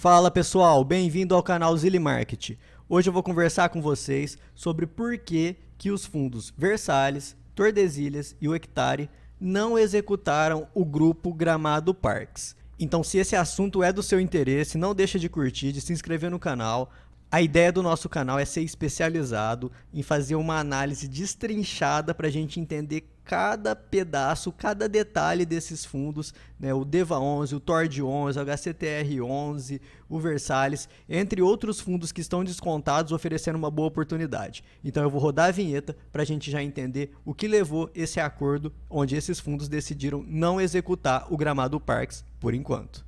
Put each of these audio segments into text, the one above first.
Fala pessoal, bem-vindo ao canal Zilli Market. Hoje eu vou conversar com vocês sobre por que os fundos Versalhes, Tordesilhas e o Hectare não executaram o grupo Gramado Parques. Então, se esse assunto é do seu interesse, não deixa de curtir, de se inscrever no canal. A ideia do nosso canal é ser especializado em fazer uma análise destrinchada para a gente entender cada pedaço, cada detalhe desses fundos, né? O DEVA 11, o TORD 11, o HCTR 11, o Versalhes, entre outros fundos que estão descontados, oferecendo uma boa oportunidade. Então eu vou rodar a vinheta para a gente já entender o que levou esse acordo onde esses fundos decidiram não executar o Gramado Parques por enquanto.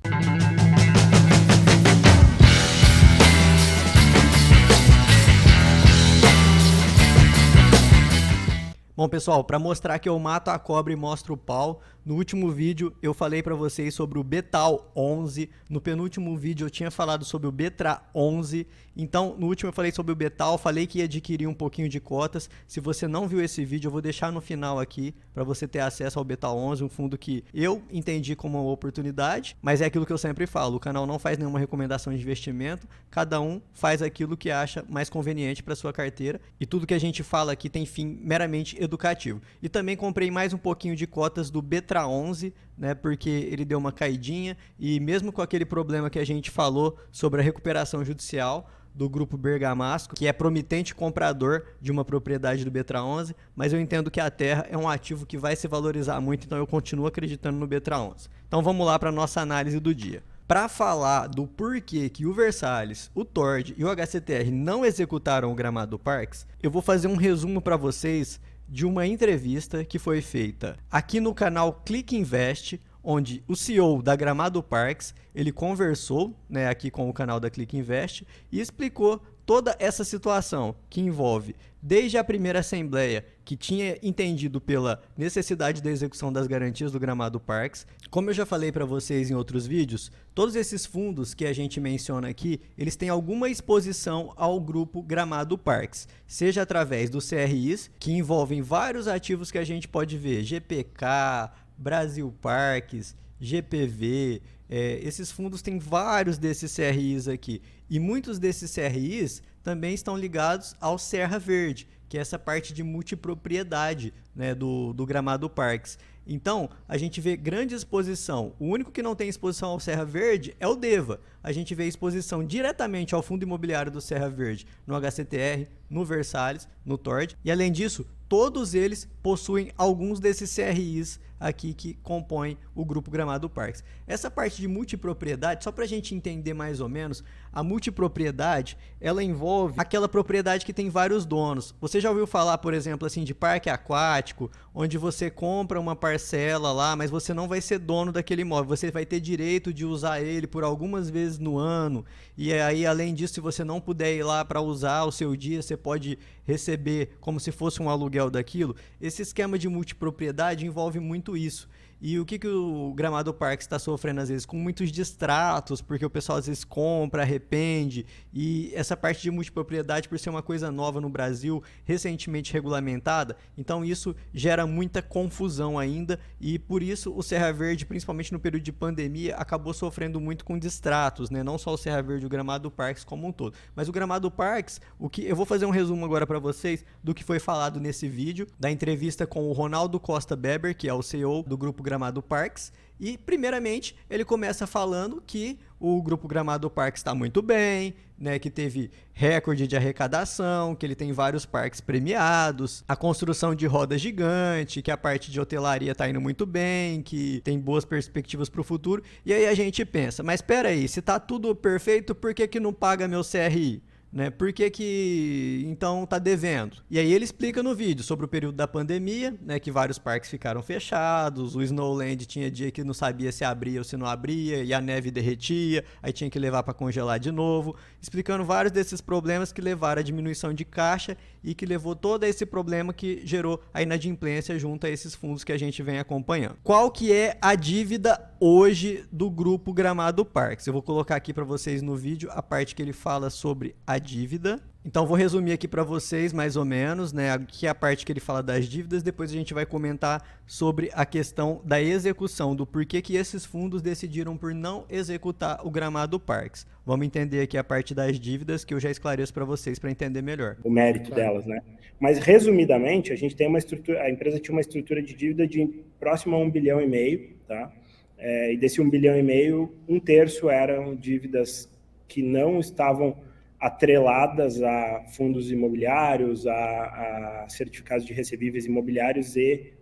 Bom pessoal, para mostrar que eu mato a cobra e mostro o pau, no último vídeo eu falei para vocês sobre o Betal 11, no penúltimo vídeo eu tinha falado sobre o Betra 11, então no último eu falei sobre o Betal, falei que ia adquirir um pouquinho de cotas. Se você não viu esse vídeo, eu vou deixar no final aqui para você ter acesso ao Betal 11, um fundo que eu entendi como uma oportunidade, mas é aquilo que eu sempre falo, o canal não faz nenhuma recomendação de investimento, cada um faz aquilo que acha mais conveniente para sua carteira e tudo que a gente fala aqui tem fim meramente educativo. E também comprei mais um pouquinho de cotas do Betra 11, né, porque ele deu uma caidinha e mesmo com aquele problema que a gente falou sobre a recuperação judicial do grupo Bergamasco, que é promitente comprador de uma propriedade do Betra 11, mas eu entendo que a terra é um ativo que vai se valorizar muito, então eu continuo acreditando no Betra 11. Então vamos lá para a nossa análise do dia. Para falar do porquê que o Versalhes, o TORD e o HCTR não executaram o Gramado Parques, eu vou fazer um resumo para vocês de uma entrevista que foi feita aqui no canal Clique Invest, onde o CEO da Gramado Parques, ele conversou, né, aqui com o canal da Clique Invest e explicou toda essa situação que envolve desde a primeira assembleia, que tinha entendido pela necessidade da execução das garantias do Gramado Parques. Como eu já falei para vocês em outros vídeos, todos esses fundos que a gente menciona aqui, eles têm alguma exposição ao grupo Gramado Parques, seja através dos CRIs, que envolvem vários ativos que a gente pode ver, GPK, Brasil Parques, GPV, esses fundos têm vários desses CRIs aqui, e muitos desses CRIs também estão ligados ao Serra Verde, que é essa parte de multipropriedade, né, do Gramado Parques. Então, a gente vê grande exposição. O único que não tem exposição ao Serra Verde é o DEVA. A gente vê exposição diretamente ao fundo imobiliário do Serra Verde, no HCTR, no Versalhes, no TORD. E além disso, todos eles possuem alguns desses CRIs aqui que compõem o grupo Gramado Parques. Essa parte de multipropriedade, só para a gente entender mais ou menos, a multipropriedade, ela envolve aquela propriedade que tem vários donos. Você já ouviu falar, por exemplo, assim, de parque aquático, onde você compra uma parcela lá, mas você não vai ser dono daquele imóvel, você vai ter direito de usar ele por algumas vezes no ano, e aí, além disso, se você não puder ir lá para usar o seu dia, você pode receber como se fosse um aluguel daquilo. Esse esquema de multipropriedade envolve muito isso. E o que o Gramado Parques está sofrendo às vezes? Com muitos distratos, porque o pessoal às vezes compra, arrepende, e essa parte de multipropriedade, por ser uma coisa nova no Brasil, recentemente regulamentada, então isso gera muita confusão ainda, e por isso o Serra Verde, principalmente no período de pandemia, acabou sofrendo muito com distratos, né? Não só o Serra Verde, o Gramado Parques como um todo. Mas o Gramado Parques, eu vou fazer um resumo agora para vocês do que foi falado nesse vídeo, da entrevista com o Ronaldo Costa Beber, que é o CEO do grupo Gramado Parques, e primeiramente ele começa falando que o grupo Gramado Parques está muito bem, né, que teve recorde de arrecadação, que ele tem vários parques premiados, a construção de roda gigante, que a parte de hotelaria está indo muito bem, que tem boas perspectivas para o futuro. E aí a gente pensa, mas espera aí, se está tudo perfeito, por que não paga meu CRI? Né? Por que então tá devendo? E aí ele explica no vídeo sobre o período da pandemia, né, que vários parques ficaram fechados, o Snowland tinha dia que não sabia se abria ou se não abria, e a neve derretia, aí tinha que levar para congelar de novo, explicando vários desses problemas que levaram à diminuição de caixa e que levou todo esse problema que gerou a inadimplência junto a esses fundos que a gente vem acompanhando. Qual que é a dívida hoje do grupo Gramado Parques? Eu vou colocar aqui para vocês no vídeo a parte que ele fala sobre a dívida. Então vou resumir aqui para vocês mais ou menos, né? Aqui é a parte que ele fala das dívidas, depois a gente vai comentar sobre a questão da execução, do porquê que esses fundos decidiram por não executar o Gramado Parques. Vamos entender aqui a parte das dívidas, que eu já esclareço para vocês para entender melhor. O mérito delas, né? Mas resumidamente, a gente tem uma estrutura, a empresa tinha uma estrutura de dívida de próximo a 1,5 bilhão, tá? E desse 1,5 bilhão, 1/3 eram dívidas que não estavam atreladas a fundos imobiliários, a certificados de recebíveis imobiliários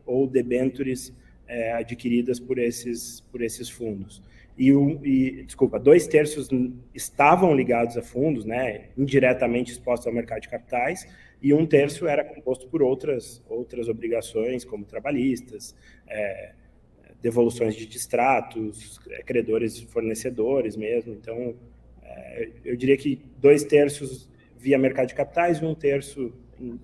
ou debêntures adquiridas por esses fundos. Desculpa, 2/3 estavam ligados a fundos, né, indiretamente expostos ao mercado de capitais, e 1/3 era composto por outras obrigações, como trabalhistas, devoluções de distratos, credores fornecedores mesmo. Então, eu diria que 2/3 via mercado de capitais e 1/3 em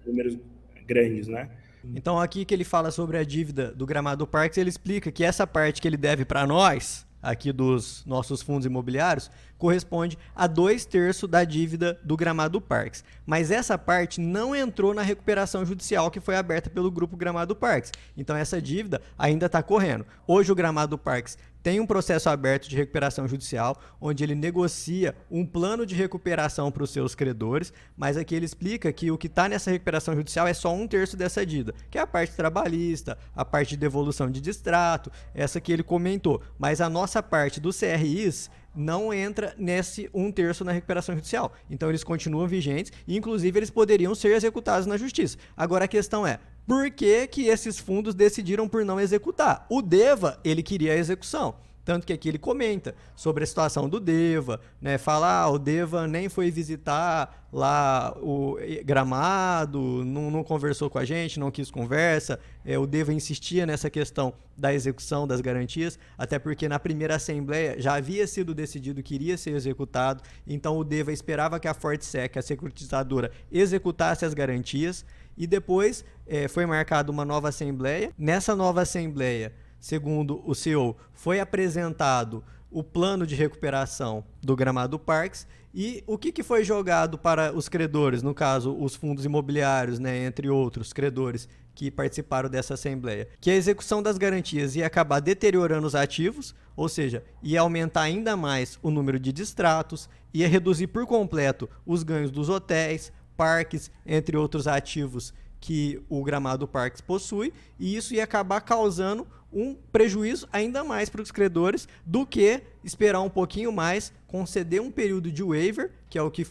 números grandes, né? Então aqui que ele fala sobre a dívida do Gramado Parques, ele explica que essa parte que ele deve para nós, aqui dos nossos fundos imobiliários, corresponde a 2/3 da dívida do Gramado Parques. Mas essa parte não entrou na recuperação judicial que foi aberta pelo Grupo Gramado Parques. Então essa dívida ainda está correndo. Hoje o Gramado Parques tem um processo aberto de recuperação judicial, onde ele negocia um plano de recuperação para os seus credores, mas aqui ele explica que o que está nessa recuperação judicial é só 1/3 dessa dívida, que é a parte trabalhista, a parte de devolução de distrato, essa que ele comentou. Mas a nossa parte do CRIs não entra nesse 1/3 na recuperação judicial. Então eles continuam vigentes e, inclusive, eles poderiam ser executados na justiça. Agora a questão é, por que que esses fundos decidiram por não executar? O DEVA, ele queria a execução. Tanto que aqui ele comenta sobre a situação do DEVA, né? Fala, o DEVA nem foi visitar lá o Gramado, não conversou com a gente, não quis conversa. O DEVA insistia nessa questão da execução das garantias, até porque na primeira assembleia já havia sido decidido que iria ser executado, então o DEVA esperava que a Fortsec, a securitizadora, executasse as garantias, e depois foi marcada uma nova assembleia. Nessa nova assembleia, segundo o CEO, foi apresentado o plano de recuperação do Gramado Parques e o que foi jogado para os credores, no caso, os fundos imobiliários, né, entre outros credores que participaram dessa assembleia, que a execução das garantias ia acabar deteriorando os ativos, ou seja, ia aumentar ainda mais o número de distratos, ia reduzir por completo os ganhos dos hotéis, parques, entre outros ativos que o Gramado Parques possui, e isso ia acabar causando um prejuízo ainda mais para os credores do que esperar um pouquinho mais, conceder um período de waiver, que é o que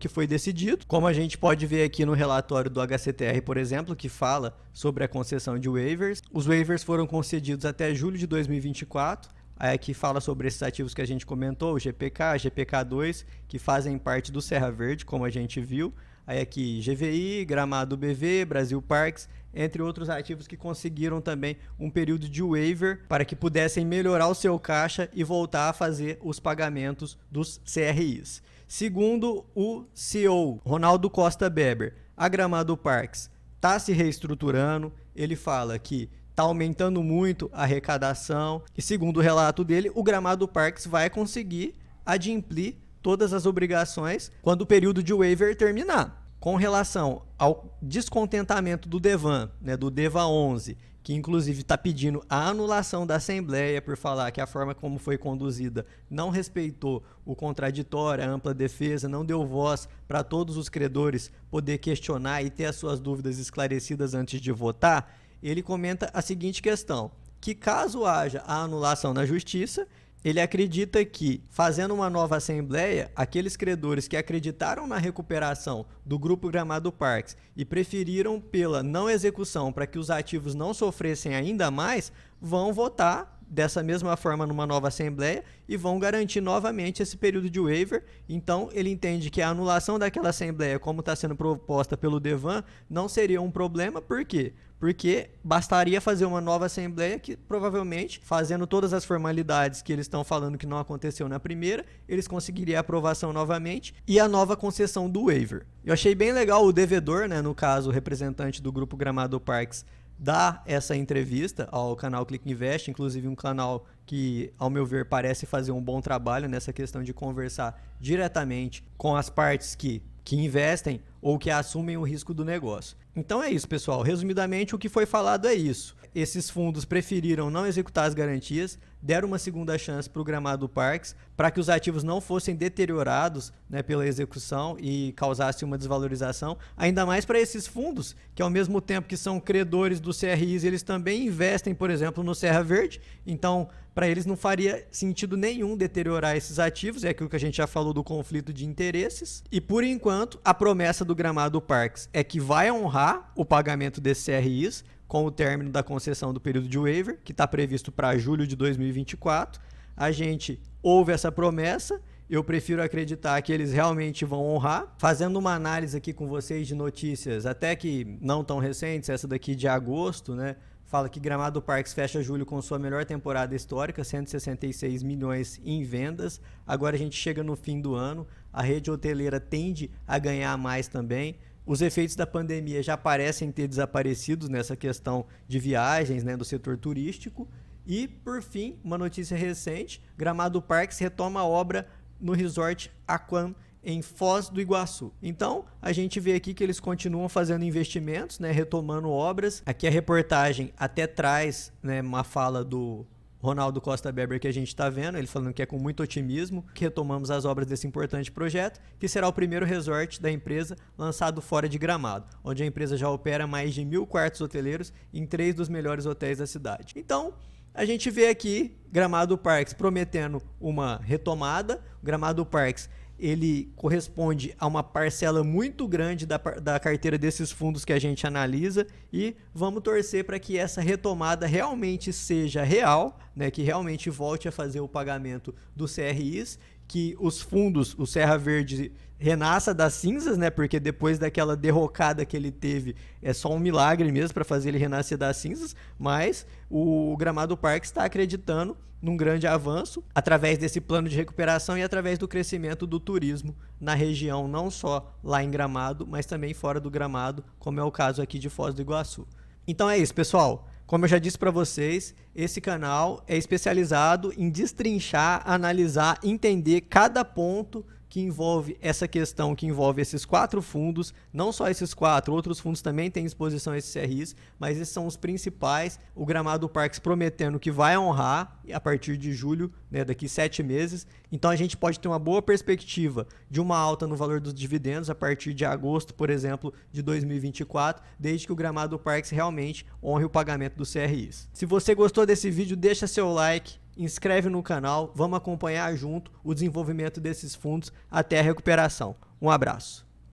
foi decidido. Como a gente pode ver aqui no relatório do HCTR, por exemplo, que fala sobre a concessão de waivers. Os waivers foram concedidos até julho de 2024. Aí aqui fala sobre esses ativos que a gente comentou, o GPK, GPK2, que fazem parte do Serra Verde, como a gente viu. Aí aqui GVI, Gramado BV, Brasil Parques, entre outros ativos que conseguiram também um período de waiver para que pudessem melhorar o seu caixa e voltar a fazer os pagamentos dos CRIs. Segundo o CEO, Ronaldo Costa Beber, a Gramado Parques está se reestruturando. Ele fala que está aumentando muito a arrecadação e, segundo o relato dele, o Gramado Parques vai conseguir adimplir todas as obrigações quando o período de waiver terminar. Com relação ao descontentamento do DEVAN, né, do DEVA 11, que inclusive está pedindo a anulação da Assembleia por falar que a forma como foi conduzida não respeitou o contraditório, a ampla defesa, não deu voz para todos os credores poder questionar e ter as suas dúvidas esclarecidas antes de votar, ele comenta a seguinte questão, que caso haja a anulação na Justiça, ele acredita que, fazendo uma nova assembleia, aqueles credores que acreditaram na recuperação do Grupo Gramado Parques e preferiram pela não execução para que os ativos não sofressem ainda mais, vão votar dessa mesma forma numa nova assembleia e vão garantir novamente esse período de waiver. Então, ele entende que a anulação daquela assembleia, como está sendo proposta pelo DEVAN, não seria um problema. Por quê? Porque bastaria fazer uma nova assembleia que, provavelmente, fazendo todas as formalidades que eles estão falando que não aconteceu na primeira, eles conseguiriam a aprovação novamente e a nova concessão do waiver. Eu achei bem legal o devedor, né, no caso, o representante do Grupo Gramado Parques, dar essa entrevista ao canal Click Invest, inclusive um canal que, ao meu ver, parece fazer um bom trabalho nessa questão de conversar diretamente com as partes que investem ou que assumem o risco do negócio. Então é isso, pessoal. Resumidamente, o que foi falado é isso. Esses fundos preferiram não executar as garantias, deram uma segunda chance para o Gramado Parques, para que os ativos não fossem deteriorados, né, pela execução e causasse uma desvalorização, ainda mais para esses fundos, que ao mesmo tempo que são credores do CRIs, eles também investem, por exemplo, no Serra Verde. Então, para eles não faria sentido nenhum deteriorar esses ativos, é aquilo que a gente já falou do conflito de interesses. E por enquanto, a promessa do Gramado Parques é que vai honrar o pagamento desses CRIs, com o término da concessão do período de waiver, que está previsto para julho de 2024. A gente ouve essa promessa, eu prefiro acreditar que eles realmente vão honrar. Fazendo uma análise aqui com vocês de notícias, até que não tão recentes, essa daqui de agosto, né? Fala que Gramado Parques fecha julho com sua melhor temporada histórica, 166 milhões em vendas. Agora a gente chega no fim do ano, a rede hoteleira tende a ganhar mais também. Os efeitos da pandemia já parecem ter desaparecido nessa questão de viagens, né, do setor turístico. E, por fim, uma notícia recente, Gramado Parques retoma a obra no Resort Aquam, em Foz do Iguaçu. Então, a gente vê aqui que eles continuam fazendo investimentos, né, retomando obras. Aqui a reportagem até traz, né, uma fala do Ronaldo Costa Beber que a gente está vendo, ele falando que é com muito otimismo que retomamos as obras desse importante projeto, que será o primeiro resort da empresa lançado fora de Gramado, onde a empresa já opera mais de 1.000 quartos hoteleiros em 3 dos melhores hotéis da cidade. Então, a gente vê aqui Gramado Parques prometendo uma retomada. Gramado Parques, ele corresponde a uma parcela muito grande da carteira desses fundos que a gente analisa, e vamos torcer para que essa retomada realmente seja real, né, que realmente volte a fazer o pagamento dos CRIs, que os fundos, o Serra Verde, renasça das cinzas, né, porque depois daquela derrocada que ele teve, é só um milagre mesmo para fazer ele renascer das cinzas, mas o Gramado Parques está acreditando num grande avanço através desse plano de recuperação e através do crescimento do turismo na região, não só lá em Gramado, mas também fora do Gramado, como é o caso aqui de Foz do Iguaçu. Então é isso, pessoal. Como eu já disse para vocês, esse canal é especializado em destrinchar, analisar, entender cada ponto que envolve essa questão, que envolve esses 4 fundos, não só esses 4, outros fundos também têm exposição a esses CRIs, mas esses são os principais. O Gramado Parques prometendo que vai honrar a partir de julho, né, daqui 7 meses. Então a gente pode ter uma boa perspectiva de uma alta no valor dos dividendos a partir de agosto, por exemplo, de 2024, desde que o Gramado Parques realmente honre o pagamento dos CRIs. Se você gostou desse vídeo, deixa seu like, inscreve no canal, vamos acompanhar junto o desenvolvimento desses fundos até a recuperação. Um abraço.